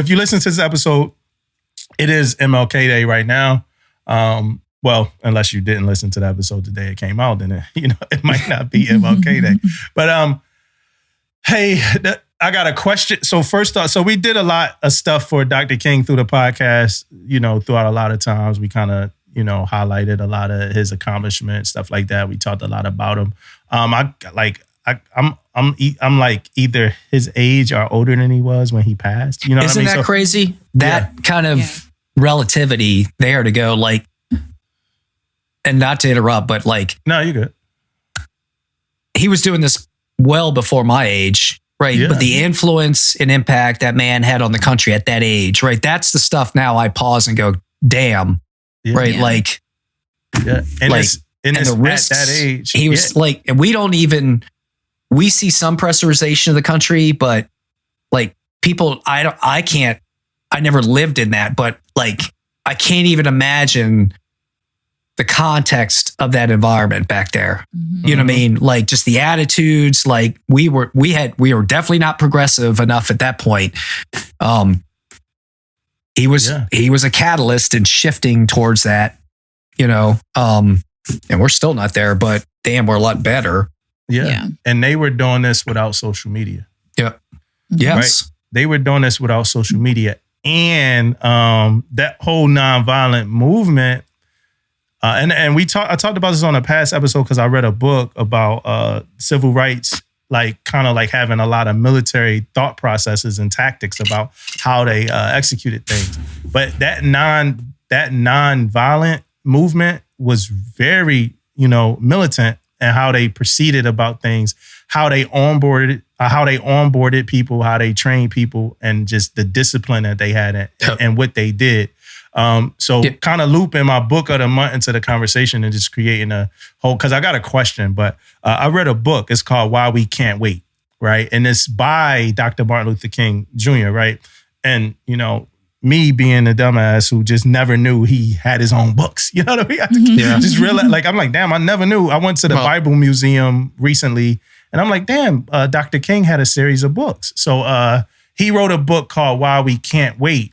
If you listen to this episode, it is MLK Day right now. Well, unless you didn't listen to the episode the day it came out, then it might not be MLK Day. But hey, I got a question. So first off, so we did a lot of stuff for Dr. King through the podcast. Throughout a lot of times, we kind of highlighted a lot of his accomplishments, stuff like that. We talked a lot about him. I'm like either his age or older than he was when he passed. You know Isn't what I mean? that crazy? That kind of relativity there to go, like, and not to interrupt, but like, no, you're good. He was doing this well before my age, right? Yeah. But the influence and impact that man had on the country at that age, right? That's the stuff now I pause and go, damn, right? Yeah. Like, yeah, and like, the risks at that age, he was like, and we see some pressurization of the country, but like people, I never lived in that, but like, I can't even imagine the context of that environment back there. Mm-hmm. You know what I mean? Like just the attitudes, like we were definitely not progressive enough at that point. He was a catalyst in shifting towards that, and we're still not there, but damn, we're a lot better. Yeah. And they were doing this without social media. Yeah. Yes. Right? They were doing this without social media. And that whole nonviolent movement, and I talked about this on a past episode because I read a book about civil rights, like kind of like having a lot of military thought processes and tactics about how they executed things. But that nonviolent movement was very, militant and how they proceeded about things, how they onboarded people, how they trained people, and just the discipline that they had and what they did. So kind of looping my book of the month into the conversation and just creating a whole, because I got a question, but I read a book. It's called Why We Can't Wait, right? And it's by Dr. Martin Luther King Jr., right? And, me being a dumbass who just never knew he had his own books. You know what I mean? I just realized, like, I'm like, damn, I never knew. I went to the Bible Museum recently, and I'm like, damn, Dr. King had a series of books. So he wrote a book called Why We Can't Wait.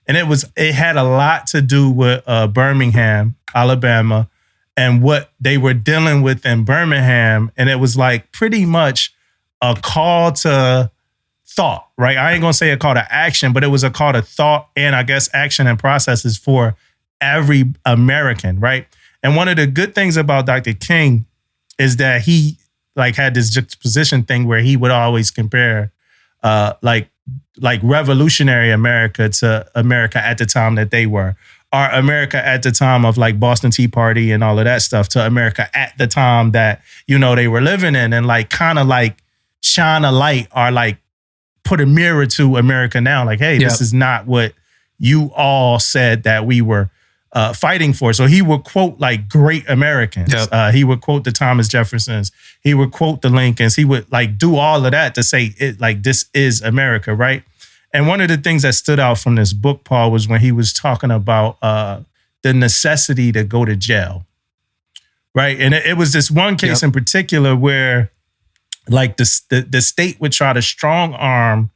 And it had a lot to do with Birmingham, Alabama, and what they were dealing with in Birmingham. And it was like pretty much a call to thought, right? I ain't gonna say a call to action, but it was a call to thought and I guess action and processes for every American, right? And one of the good things about Dr. King is that he like had this juxtaposition thing where he would always compare like revolutionary America to America at the time that they were, or America at the time of like Boston Tea Party and all of that stuff to America at the time that, they were living in, and like kind of like shine a light or like put a mirror to America now. Like, hey, this is not what you all said that we were fighting for. So he would quote like great Americans. He would quote the Thomas Jeffersons. He would quote the Lincolns. He would like do all of that to say it like this is America, right? And one of the things that stood out from this book, Paul, was when he was talking about the necessity to go to jail, right? And it was this one case in particular where like the state would try to strong arm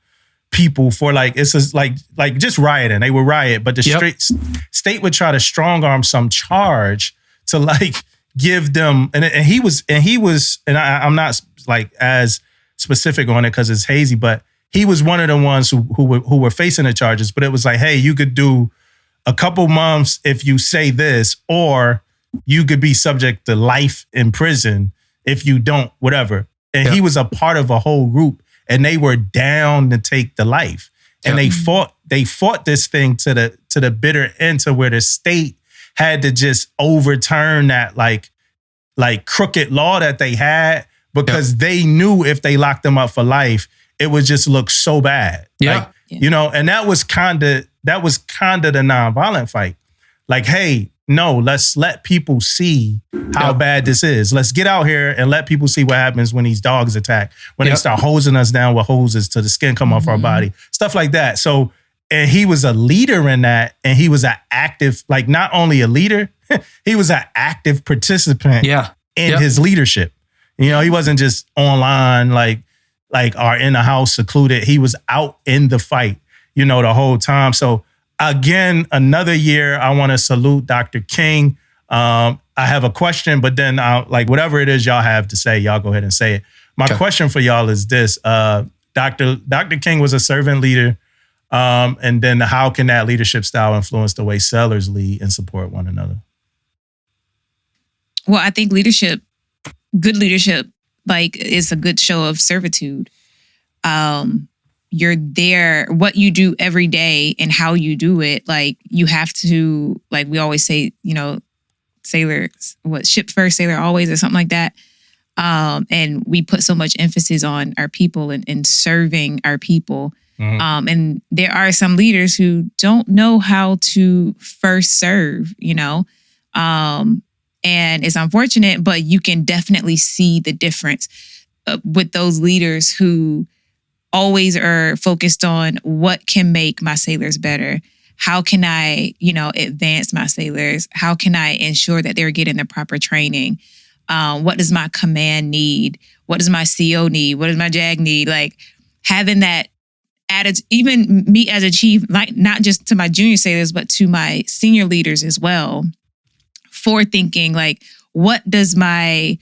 people for like, it's just like just rioting. They would riot, but the state would try to strong arm some charge to like give them, and he was, and I'm not like as specific on it because it's hazy, but he was one of the ones who were facing the charges. But it was like, hey, you could do a couple months if you say this, or you could be subject to life in prison if you don't, whatever. And he was a part of a whole group, and they were down to take the life. And they fought this thing to the bitter end, to where the state had to just overturn that like crooked law that they had, because they knew if they locked them up for life, it would just look so bad. Like, and that was kind of the nonviolent fight. Like, hey, no, let's let people see how bad this is. Let's get out here and let people see what happens when these dogs attack, when they start hosing us down with hoses till the skin come off our body, stuff like that. So, and he was a leader in that, and he was an active, like not only a leader, he was an active participant in his leadership. He wasn't just online, like or in the house secluded. He was out in the fight. the whole time. So again, another year, I want to salute Dr. King. I have a question, but then whatever it is y'all have to say, y'all go ahead and say it. My question for y'all is this. Dr. King was a servant leader. And then how can that leadership style influence the way sailors lead and support one another? Well, I think good leadership, is a good show of servitude. You're there, what you do every day and how you do it. You have to, we always say, ship first, sailor always, or something like that. And we put so much emphasis on our people and serving our people. Mm-hmm. And there are some leaders who don't know how to first serve, and it's unfortunate, but you can definitely see the difference with those leaders who always are focused on what can make my sailors better. How can I, advance my sailors? How can I ensure that they're getting the proper training? What does my command need? What does my CO need? What does my JAG need? Having that attitude, even me as a chief, not just to my junior sailors, but to my senior leaders as well, for thinking what does my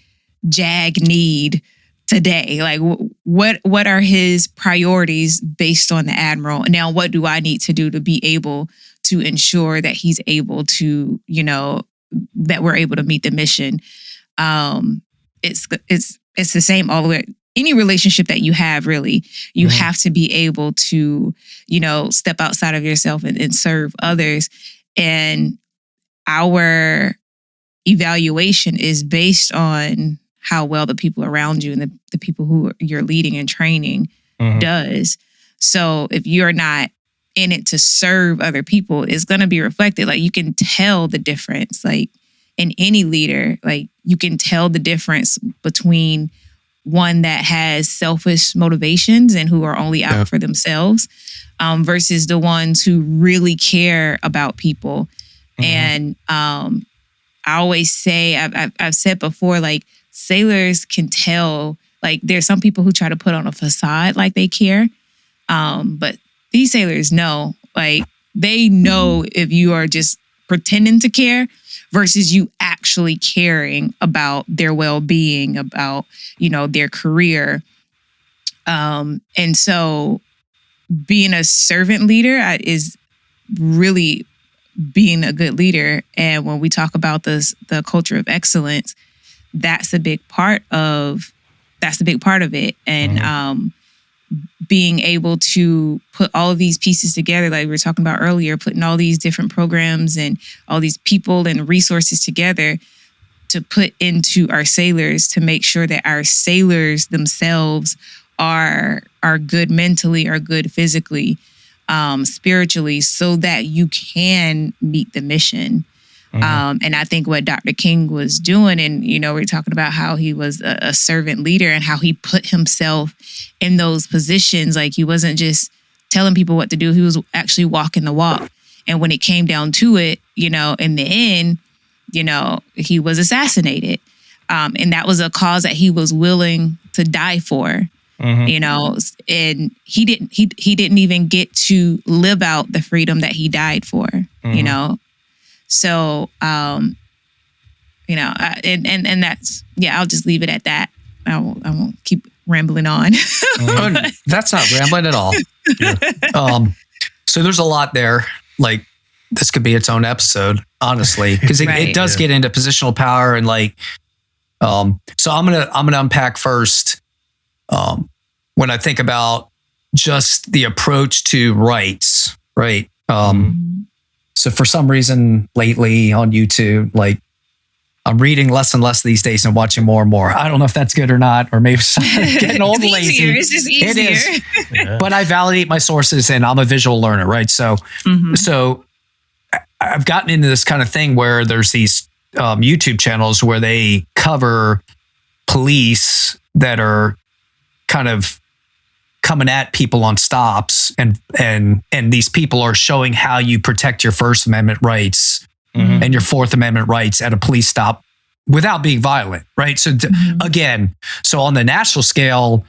JAG need today? What are his priorities based on the admiral? Now, what do I need to do to be able to ensure that he's able to, that we're able to meet the mission? It's the same all the way. Any relationship that you have, really, you have to be able to, step outside of yourself and serve others. And our evaluation is based on how well the people around you and the people who you're leading and training does. So if you're not in it to serve other people, it's going to be reflected. You can tell the difference, in any leader, you can tell the difference between one that has selfish motivations and who are only out for themselves, versus the ones who really care about people. And I always say, I've said before, sailors can tell, there's some people who try to put on a facade they care. But these sailors know, they know if you are just pretending to care versus you actually caring about their well-being, about, their career. And so being a servant leader is really being a good leader. And when we talk about the culture of excellence, that's a big part of it. And being able to put all of these pieces together, like we were talking about earlier, putting all these different programs and all these people and resources together to put into our sailors to make sure that our sailors themselves are good mentally, are good physically, spiritually, so that you can meet the mission. And I think what Dr. King was doing, and, we're talking about how he was a servant leader and how he put himself in those positions. He wasn't just telling people what to do. He was actually walking the walk. And when it came down to it, in the end, he was assassinated. And that was a cause that he was willing to die for. And he didn't even get to live out the freedom that he died for, So, and that's, I'll just leave it at that. I won't keep rambling on. That's not rambling at all. So there's a lot there. This could be its own episode, honestly, because it does get into positional power and so I'm gonna unpack first. When I think about just the approach to rights, right? So for some reason lately on YouTube, I'm reading less and less these days and watching more and more. I don't know if that's good or not, or maybe getting old and lazy. It's just easier. It is. Yeah. But I validate my sources and I'm a visual learner, right? So, so I've gotten into this kind of thing where there's these YouTube channels where they cover police that are kind of coming at people on stops, and these people are showing how you protect your First Amendment rights and your Fourth Amendment rights at a police stop without being violent, right? So again, so on the national scale,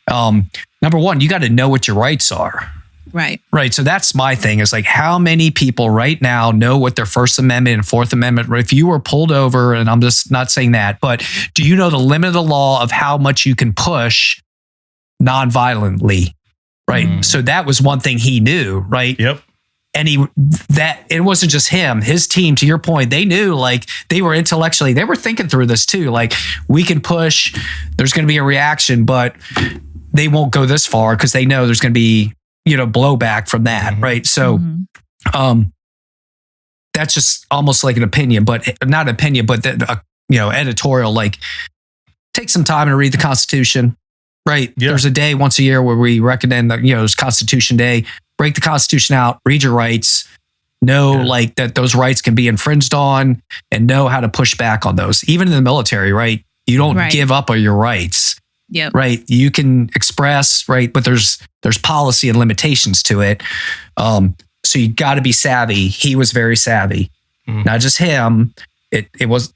number one, you got to know what your rights are. Right. Right. So that's my thing, is like, how many people right now know what their First Amendment and Fourth Amendment, if you were pulled over, and I'm just not saying that, but do you know the limit of the law of how much you can push non-violently? Right. So that was one thing he knew. Right. Yep. And it wasn't just him, his team, to your point, they knew, like, they were intellectually, they were thinking through this too. Like, we can push, there's going to be a reaction, but they won't go this far because they know there's going to be, blowback from that. Right. So, that's just almost like an opinion, but not opinion, but editorial, like, take some time and read the Constitution. Right. Yeah. There's a day once a year where we recommend that, there's Constitution Day. Break the Constitution out, read your rights, know like that those rights can be infringed on, and know how to push back on those. Even in the military, right? You don't give up on your rights. Yep. Right. You can express, right, but there's policy and limitations to it. So you got to be savvy. He was very savvy. Not just him. It was,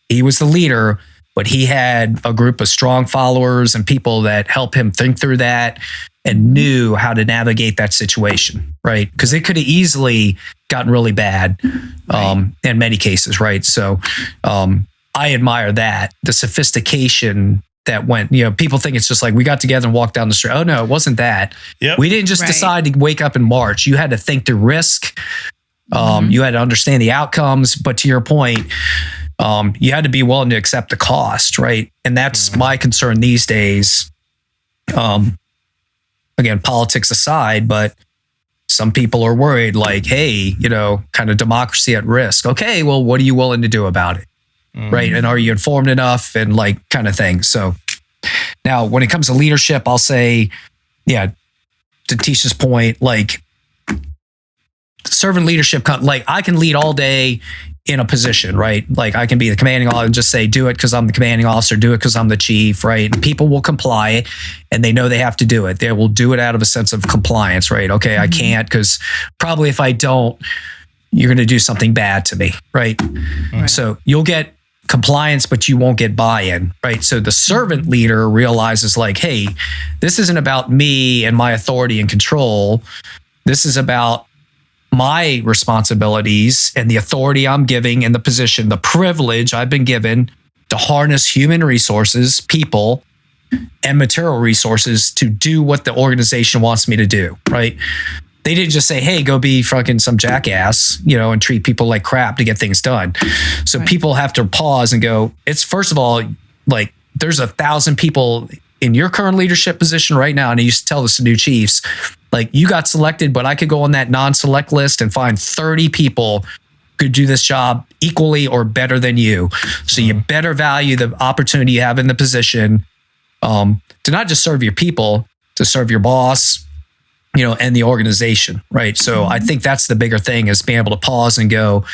he was the leader, but he had a group of strong followers and people that helped him think through that and knew how to navigate that situation, right? Because it could have easily gotten really bad in many cases, right? So I admire that, the sophistication that went, people think it's just like we got together and walked down the street. Oh no, it wasn't that. Yep. We didn't just decide to wake up and march. You had to think through risk. You had to understand the outcomes, but to your point, you had to be willing to accept the cost, right? And that's my concern these days. Again, politics aside, but some people are worried, like, hey, kind of democracy at risk. Okay, well, what are you willing to do about it? Right. And are you informed enough, and like kind of thing. So now when it comes to leadership, I'll say, to Tisha's point, like, servant leadership, like, I can lead all day in a position, right? Like, I can be the commanding officer and just say, do it because I'm the commanding officer, do it because I'm the chief, right? And people will comply, and they know they have to do it. They will do it out of a sense of compliance, right? Okay, I can't, because probably if I don't, you're going to do something bad to me, right? So you'll get compliance, but you won't get buy-in, right? So the servant leader realizes, like, hey, this isn't about me and my authority and control. This is about my responsibilities and the authority I'm giving and the position, the privilege I've been given to harness human resources, people, and material resources to do what the organization wants me to do, right? They didn't just say, hey, go be fucking some jackass, and treat people like crap to get things done. So people have to pause and go, it's, first of all, like, there's 1,000 people in your current leadership position right now. And I used to tell this to new chiefs, like, you got selected, but I could go on that non-select list and find 30 people could do this job equally or better than you. So you better value the opportunity you have in the position to not just serve your people, to serve your boss, and the organization, right? So I think that's the bigger thing, is being able to pause and go,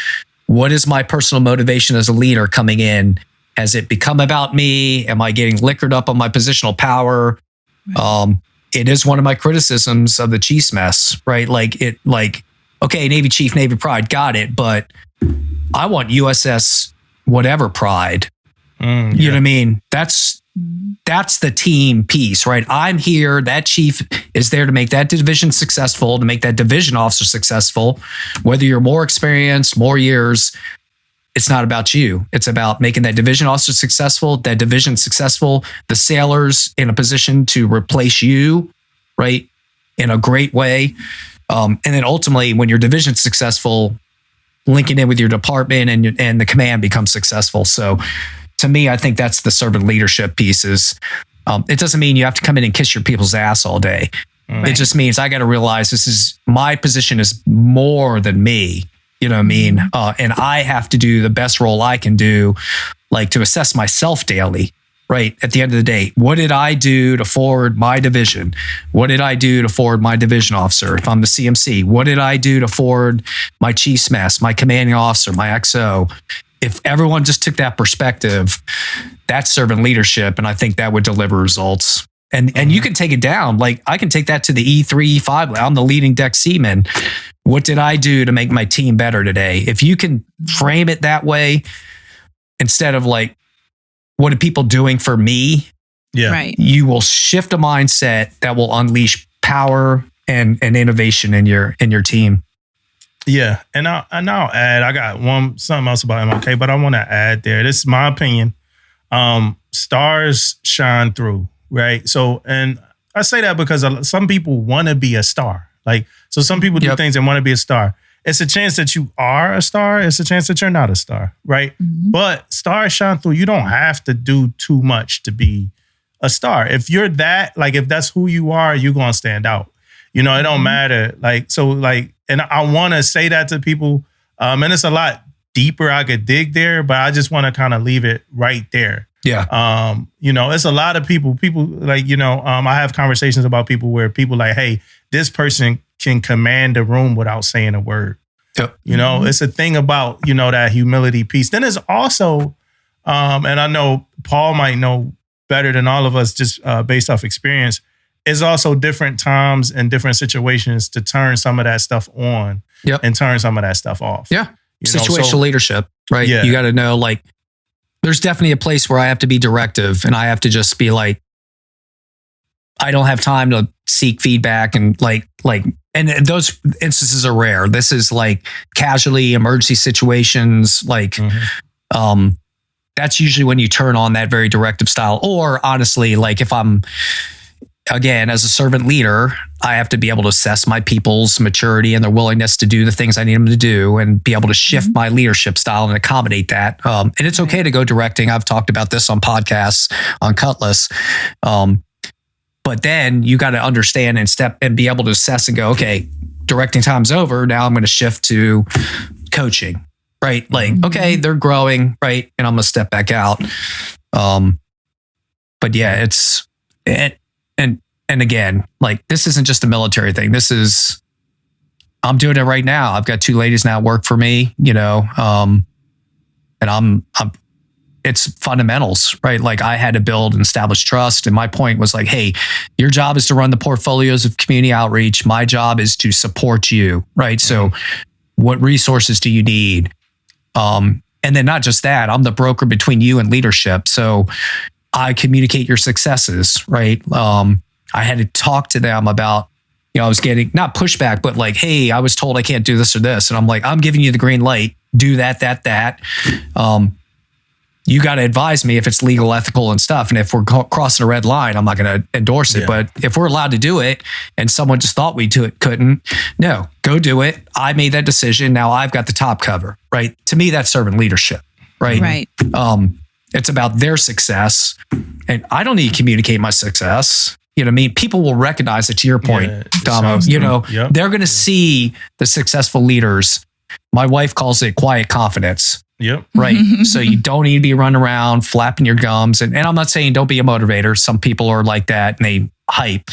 what is my personal motivation as a leader coming in? Has it become about me? Am I getting liquored up on my positional power? It is one of my criticisms of the Chiefs mess, right? Okay, Navy Chief, Navy Pride, got it, but I want USS whatever Pride. You know what I mean? That's the team piece, right? I'm here. That chief is there to make that division successful, to make that division officer successful. Whether you're more experienced, more years, it's not about you. It's about making that division officer successful, that division successful, the sailors in a position to replace you, right, in a great way. And then ultimately, when your division's successful, linking in with your department and the command becomes successful. So to me, I think that's the servant leadership pieces. It doesn't mean you have to come in and kiss your people's ass all day. It just means I got to realize my position is more than me. You know what I mean? And I have to do the best role I can do, like to assess myself daily, right? At the end of the day, what did I do to forward my division? What did I do to forward my division officer? If I'm the CMC, what did I do to forward my chief's mess, my commanding officer, my XO? If everyone just took that perspective, that's servant leadership. And I think that would deliver results. And you can take it down. Like, I can take that to the E3, E5. I'm the leading deck seaman. What did I do to make my team better today? If you can frame it that way, instead of like, what are people doing for me? Right. You will shift a mindset that will unleash power, and innovation in your team. Yeah, and I'll add. I got something else about MLK, but I want to add there. This is my opinion. Stars shine through, right? So, and I say that because some people want to be a star. Like, so some people do things and want to be a star. It's a chance that you are a star. It's a chance that you're not a star, right? Mm-hmm. But stars shine through. You don't have to do too much to be a star. If you're that, like, if that's who you are, you're going to stand out. You know, it don't matter. Like, so like, and I want to say that to people. And it's a lot deeper I could dig there, but I just want to kind of leave it right there. Yeah. You know, it's a lot of people like, you know, I have conversations about people where people like, hey, this person can command the room without saying a word. Yep. You know, it's a thing about, you know, that humility piece. Then there's also, and I know Paul might know better than all of us just based off experience, is also different times and different situations to turn some of that stuff on and turn some of that stuff off. Yeah. You know, situational leadership, right? Yeah. You got to know, like, there's definitely a place where I have to be directive and I have to just be like, I don't have time to seek feedback and like, and those instances are rare. This is like casualty, emergency situations. Like, that's usually when you turn on that very directive style. Or honestly, like if I'm, again, as a servant leader, I have to be able to assess my people's maturity and their willingness to do the things I need them to do and be able to shift my leadership style and accommodate that. And it's okay to go directing. I've talked about this on podcasts on Cutlass. But then you got to understand and be able to assess and go, okay, directing time's over. Now I'm going to shift to coaching, right? Like, okay, they're growing, right? And I'm going to step back out. But yeah, and again, like, this isn't just a military thing. This is, I'm doing it right now. I've got 2 ladies now work for me, you know, and it's fundamentals, right? Like, I had to build and establish trust. And my point was like, hey, your job is to run the portfolios of community outreach. My job is to support you, right? So what resources do you need? And then not just that, I'm the broker between you and leadership. So I communicate your successes, right? I had to talk to them about, you know, I was getting not pushback, but like, hey, I was told I can't do this or this. And I'm like, I'm giving you the green light, do that. You got to advise me if it's legal, ethical and stuff. And if we're crossing a red line, I'm not going to endorse it. But if we're allowed to do it and someone just thought we couldn't, no, go do it. I made that decision. Now I've got the top cover, right? To me, that's servant leadership, right? Right. It's about their success. And I don't need to communicate my success. You know what I mean? People will recognize it, to your point, Damo. You know, they're going to see the successful leaders. My wife calls it quiet confidence. Yep. Right. So you don't need to be running around flapping your gums. And I'm not saying don't be a motivator. Some people are like that and they hype,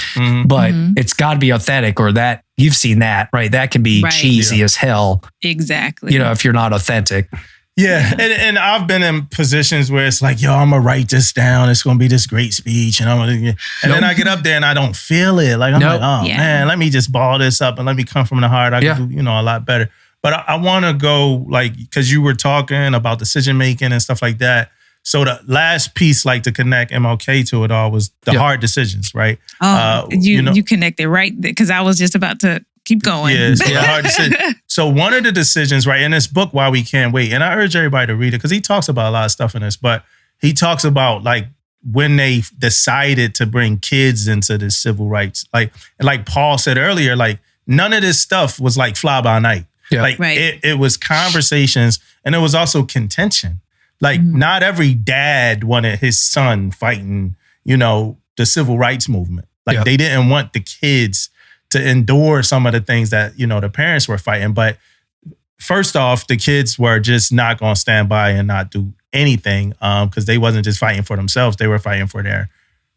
but it's got to be authentic, or that you've seen that, right? That can be cheesy as hell. Exactly. You know, if you're not authentic. Yeah. And I've been in positions where it's like, yo, I'm going to write this down. It's going to be this great speech. And then I get up there and I don't feel it. Like, I'm like, oh man, let me just ball this up and let me come from the heart. I can do, you know, a lot better. But I want to go, like, because you were talking about decision making and stuff like that. So the last piece, like, to connect MLK to it all was the hard decisions, right? Oh, you connected right, because I was just about to keep going. Yeah, hard decision. So one of the decisions, right, in this book, Why We Can't Wait, and I urge everybody to read it because he talks about a lot of stuff in this, but he talks about, like, when they decided to bring kids into the civil rights, like Paul said earlier, like, none of this stuff was like fly by night. Yeah. Like it was conversations, and it was also contention. Like not every dad wanted his son fighting, you know, the civil rights movement. Like they didn't want the kids to endure some of the things that, you know, the parents were fighting. But first off, the kids were just not going to stand by and not do anything because they wasn't just fighting for themselves. They were fighting for their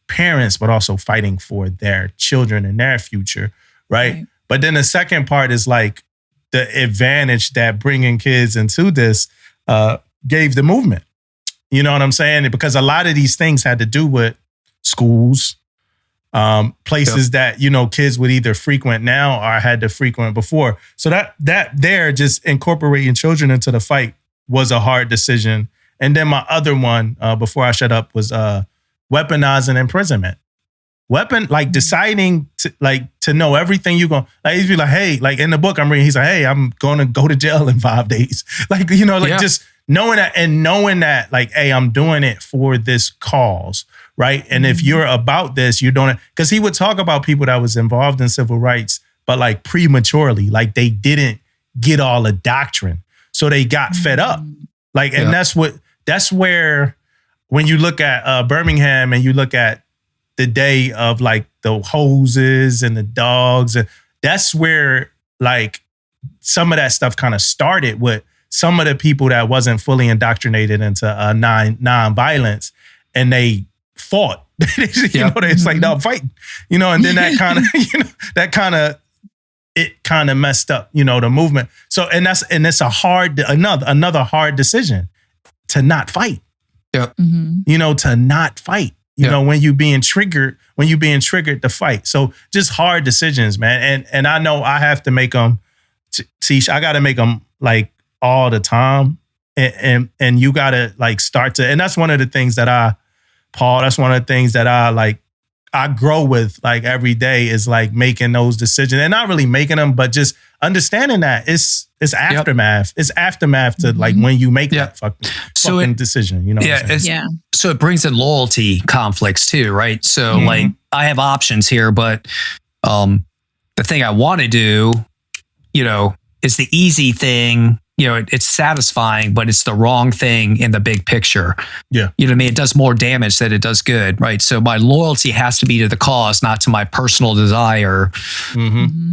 parents, but also fighting for their children and their future, right? But then the second part is like, the advantage that bringing kids into this gave the movement. You know what I'm saying? Because a lot of these things had to do with schools, places that, you know, kids would either frequent now or had to frequent before. So that there, just incorporating children into the fight was a hard decision. And then my other one, before I shut up, was weaponizing imprisonment weapon, like deciding to know everything you're going, like he'd be like, hey, like in the book I'm reading, he's like, hey, I'm going to go to jail in 5 days. Like, just knowing that, like, hey, I'm doing it for this cause, right? And if you're about this, you're doing it. Because he would talk about people that was involved in civil rights, but like prematurely, like they didn't get all the doctrine. So they got fed up. Like, and that's where, when you look at Birmingham and you look at the day of like the hoses and the dogs, and that's where like some of that stuff kind of started with some of the people that wasn't fully indoctrinated into non-violence, and they fought. It's like, no, I'm fighting. And then that kind of, it kind of messed up, the movement. So, and it's another hard decision to not fight. Yep. To not fight. When you being triggered to fight. So just hard decisions, man. And I know I have to make them. Tisha, I got to make them like all the time, and you got to like start to. And that's one of the things that that's one of the things that I grow with like every day, is like making those decisions, and not really making them, but just understanding that it's aftermath. It's aftermath to like when you make that fucking decision. So it brings in loyalty conflicts too, right? So like I have options here, but the thing I want to do, is the easy thing. It's satisfying, but it's the wrong thing in the big picture. Yeah. You know what I mean? It does more damage than it does good, right? So my loyalty has to be to the cause, not to my personal desire.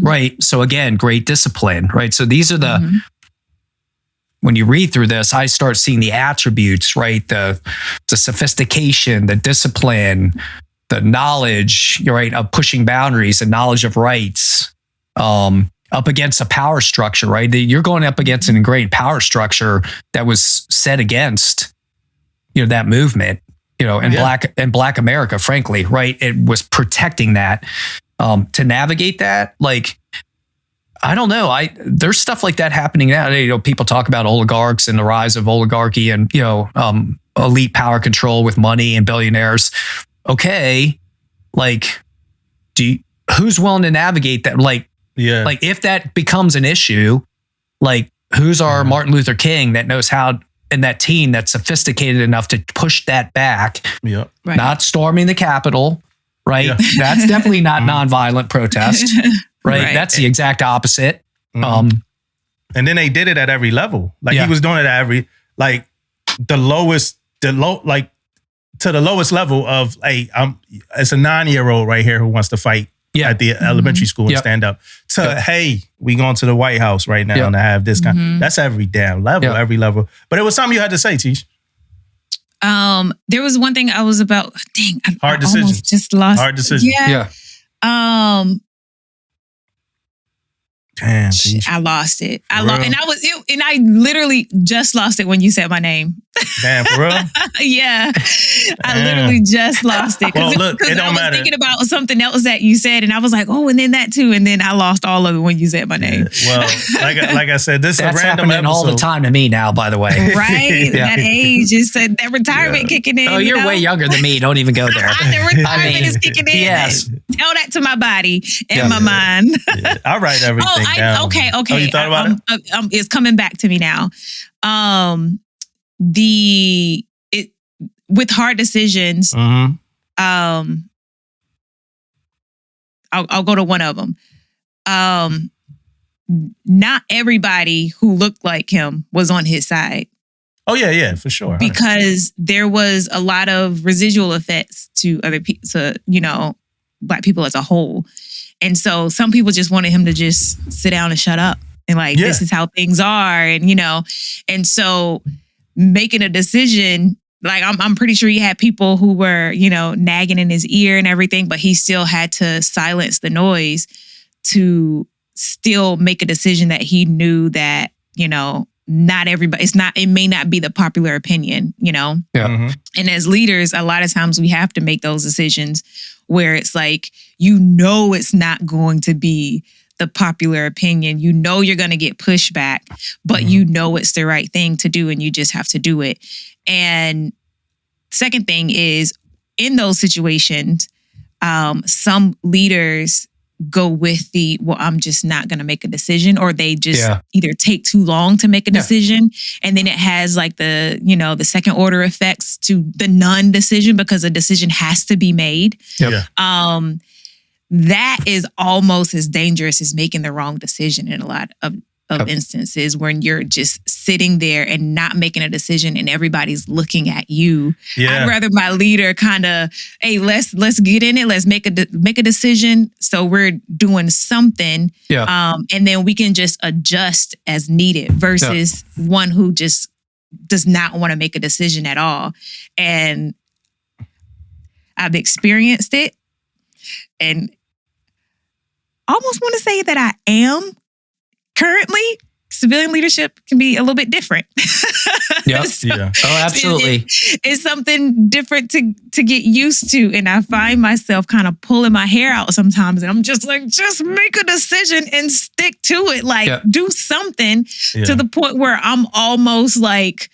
Right. So again, great discipline, right? So these are when you read through this, I start seeing the attributes, right? The sophistication, the discipline, the knowledge, right, of pushing boundaries, the knowledge of rights, up against a power structure, right? You're going up against an ingrained power structure that was set against, that movement, and Black America, frankly, right? It was protecting that. To navigate that, like, I don't know. There's stuff like that happening now. People talk about oligarchs and the rise of oligarchy and, elite power control with money and billionaires. Okay. Like, who's willing to navigate that? Like, like if that becomes an issue, like who's our Martin Luther King that knows how, and that team that's sophisticated enough to push that back, not storming the Capitol, right? Yeah. That's definitely not nonviolent protest, right? That's the exact opposite. And then they did it at every level. Like he was doing it at every, like to the lowest level of, hey, it's a 9-year-old right here who wants to fight at the elementary school and stand up, to hey, we going to the White House right now and have this kind. That's every damn level, every level. But it was something you had to say, Tish. There was one thing I was about. Dang, I almost just lost. Hard decision. Yeah. Damn, Tish. I lost it. And I literally just lost it when you said my name. Damn, for real? Yeah. I literally just lost it. Well, look, it don't I was matter. thinking about something else that you said, and I was like, oh, and then that too. And then I lost all of it when you said my name. Well, like I said, this is a random episode. All the time to me now, by the way. Right? That age is that retirement kicking in. Oh, you're way younger than me. Don't even go there. The retirement is kicking in. Yes. Tell that to my body and my mind. I write everything down. Okay. Oh, you thought about it? It's coming back to me now. With hard decisions, I'll go to one of them. Not everybody who looked like him was on his side. Oh yeah, for sure. Because there was a lot of residual effects to other people, to Black people as a whole. And so some people just wanted him to just sit down and shut up and this is how things are. And so making a decision, like I'm pretty sure he had people who were, nagging in his ear and everything, but he still had to silence the noise to still make a decision that he knew that, not everybody, it may not be the popular opinion, Yeah. And as leaders, a lot of times we have to make those decisions where it's like, it's not going to be the popular opinion. You're going to get pushback, but it's the right thing to do and you just have to do it. And second thing is, in those situations, some leaders go with well, I'm just not going to make a decision, or they just either take too long to make a decision. And then it has like the second order effects to the non-decision because a decision has to be made. That is almost as dangerous as making the wrong decision in a lot of instances, when you're just sitting there and not making a decision and everybody's looking at you. I'd rather my leader kind of, hey, let's get in it. Let's make a decision. So we're doing something. And then we can just adjust as needed versus one who just does not want to make a decision at all. And I've experienced it, and almost want to say that I am. Currently, civilian leadership can be a little bit different. Oh, absolutely. It's something different to get used to. And I find myself kind of pulling my hair out sometimes. And I'm just like, just make a decision and stick to it. Like, do something to the point where I'm almost like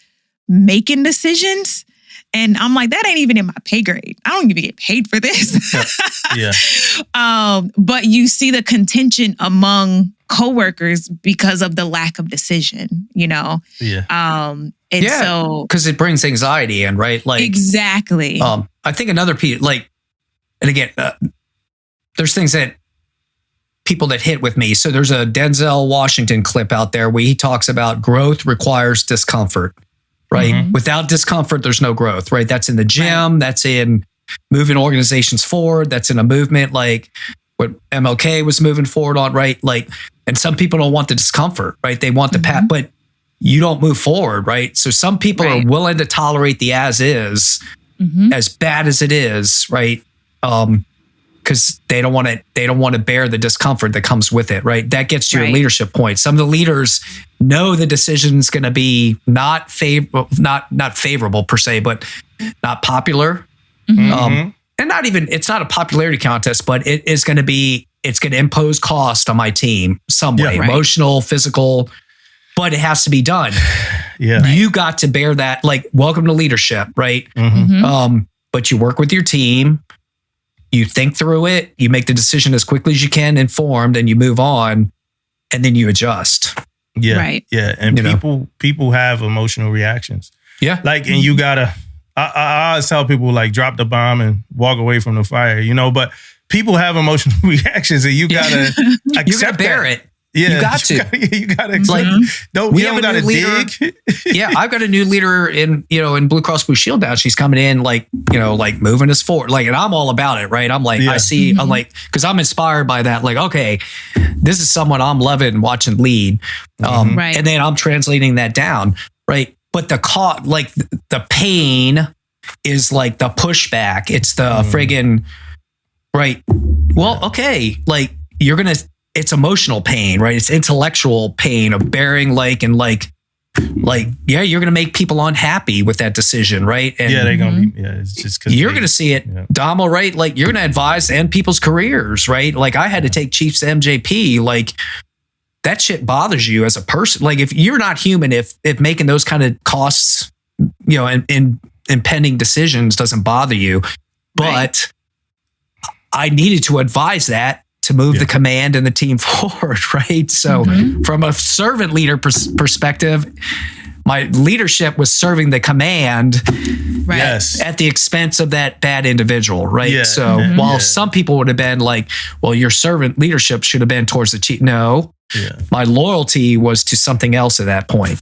making decisions. And I'm like, that ain't even in my pay grade. I don't even get paid for this. But you see the contention among coworkers because of the lack of decision, so because it brings anxiety in, right? Like exactly. I think another piece, like, and again, there's things that people that hit with me. So there's a Denzel Washington clip out there where he talks about growth requires discomfort, right? Without discomfort, there's no growth, right? That's in the gym. That's in moving organizations forward. That's in a movement like what MLK was moving forward on, right? Like, and some people don't want the discomfort, right? They want the path, but you don't move forward, right? So some people are willing to tolerate the as is, as bad as it is, right? Because they don't want to bear the discomfort that comes with it, right? That gets to your leadership point. Some of the leaders know the decision's going to be not favorable per se, but not popular. And not even, it's not a popularity contest, but it is going to be, it's going to impose cost on my team some way, emotional, physical, but it has to be done. You got to bear that, like, welcome to leadership, right? But you work with your team, you think through it, you make the decision as quickly as you can, informed, and you move on, and then you adjust. And people have emotional reactions. Like, and you gotta, I always tell people, like, drop the bomb and walk away from the fire, but people have emotional reactions, and you gotta accept you gotta bear it. Yeah, you got to. You got to. Like, we have a new leader. I've got a new leader in Blue Cross Blue Shield now. She's coming in like moving us forward. Like, and I'm all about it, right? I'm like, I'm like, because I'm inspired by that. Like, okay, this is someone I'm loving watching lead. And then I'm translating that down, right? But the pain is like the pushback. It's the friggin', right? Well, okay, like it's emotional pain, right? It's intellectual pain of bearing you're going to make people unhappy with that decision, right? And they're going to be, it's just because you're going to see it, Damo, right? Like, you're going to advise to end people's careers, right? Like, I had to take chiefs to MJP, like, that shit bothers you as a person. Like, if you're not human, if making those kind of costs, and impending decisions doesn't bother you, but I needed to advise that to move the command and the team forward, right? So from a servant leader perspective, my leadership was serving the command at the expense of that bad individual, right? So while some people would have been like, well, your servant leadership should have been towards the chief. No, my loyalty was to something else at that point.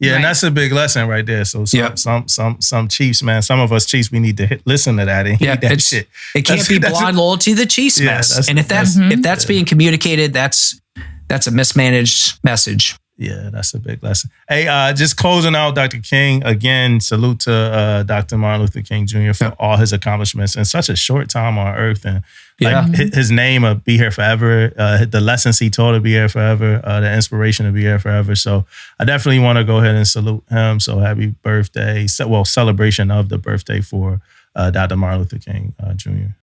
And that's a big lesson right there. So some chiefs, man, some of us chiefs, we need to listen to that and hear that shit. It can't be blind loyalty to the chiefs mess. And if that's being communicated, that's a mismanaged message. Yeah, that's a big lesson. Hey, just closing out, Dr. King, again, salute to Dr. Martin Luther King Jr. for all his accomplishments in such a short time on earth. And his name will be here forever. The lessons he taught will be here forever. The inspiration will be here forever. So I definitely want to go ahead and salute him. So happy birthday. Celebration of the birthday for Dr. Martin Luther King Jr.